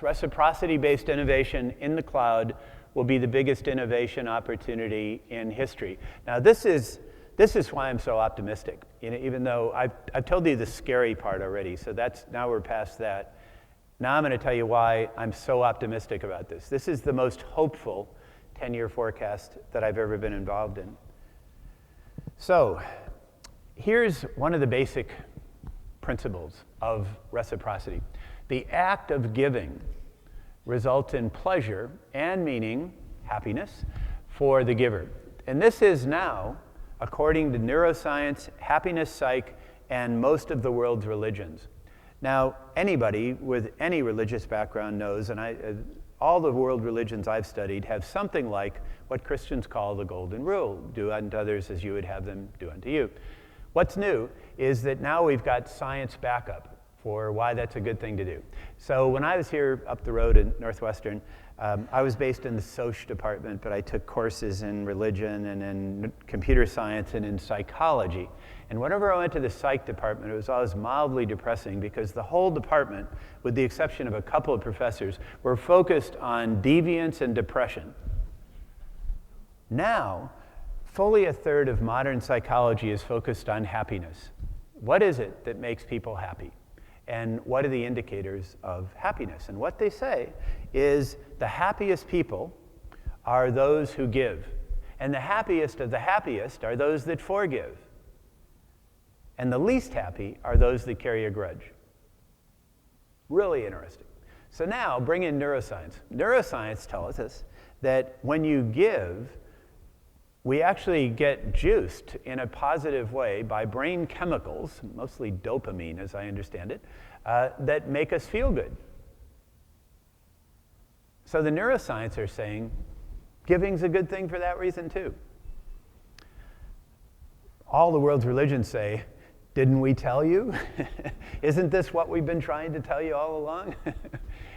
Reciprocity-based innovation in the cloud will be the biggest innovation opportunity in history. Now, this is why I'm so optimistic. Even though I've told you the scary part already, so now we're past that. Now I'm going to tell you why I'm so optimistic about this. This is the most hopeful 10-year forecast that I've ever been involved in. So, here's one of the basic principles of reciprocity. The act of giving results in pleasure and meaning, happiness, for the giver. And this is now, according to neuroscience, happiness psych, and most of the world's religions. Now, anybody with any religious background knows, and all the world religions I've studied have something like what Christians call the golden rule: do unto others as you would have them do unto you. What's new is that now we've got science backup for why that's a good thing to do. So when I was here up the road in Northwestern, I was based in the Soc department, but I took courses in religion and in computer science and in psychology. And whenever I went to the psych department, it was always mildly depressing because the whole department, with the exception of a couple of professors, were focused on deviance and depression. Now, fully a third of modern psychology is focused on happiness. What is it that makes people happy? And what are the indicators of happiness? And what they say is the happiest people are those who give. And the happiest of the happiest are those that forgive. And the least happy are those that carry a grudge. Really interesting. So now bring in neuroscience. Neuroscience tells us that when you give, we actually get juiced in a positive way by brain chemicals, mostly dopamine as I understand it, that make us feel good. So the neuroscience are saying giving's a good thing for that reason too. All the world's religions say, didn't we tell you? Isn't this what we've been trying to tell you all along?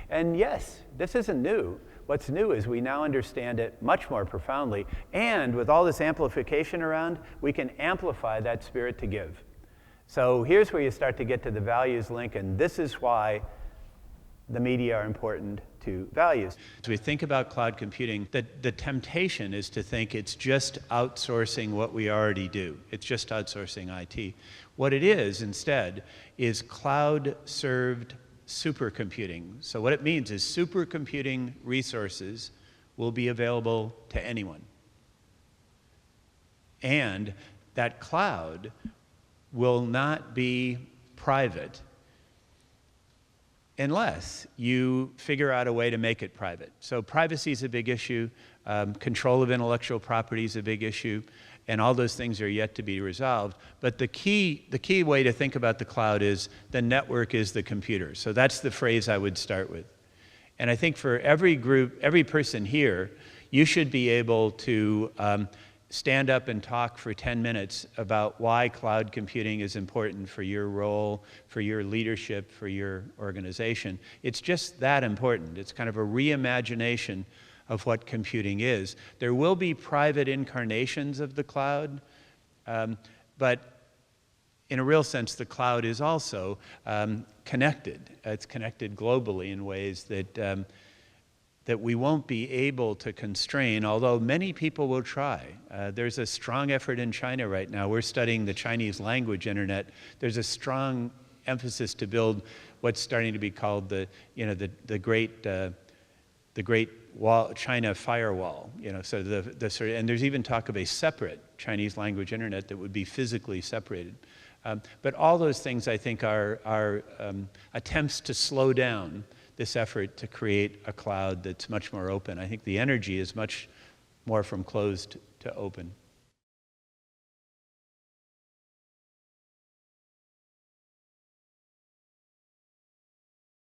And yes, this isn't new. What's new is we now understand it much more profoundly, and with all this amplification around, we can amplify that spirit to give. So here's where you start to get to the values link, and this is why the media are important to values. As we think about cloud computing, the temptation is to think it's just outsourcing what we already do. It's just outsourcing IT. What it is instead is cloud-served supercomputing. So what it means is supercomputing resources will be available to anyone. And that cloud will not be private unless you figure out a way to make it private. So privacy is a big issue, control of intellectual property is a big issue, and all those things are yet to be resolved. But the key way to think about the cloud is the network is the computer. So that's the phrase I would start with. And I think for every group, every person here, you should be able to stand up and talk for 10 minutes about why cloud computing is important for your role, for your leadership, for your organization. It's just that important. It's kind of a reimagination of what computing is. There will be private incarnations of the cloud, but in a real sense, the cloud is also connected. It's connected globally in ways that we won't be able to constrain, although many people will try. There's a strong effort in China right now. We're studying the Chinese language internet. There's a strong emphasis to build what's starting to be called the Great Wall, China firewall. So and there's even talk of a separate Chinese language internet that would be physically separated. But all those things, I think, are attempts to slow down this effort to create a cloud that's much more open. I think the energy is much more from closed to open.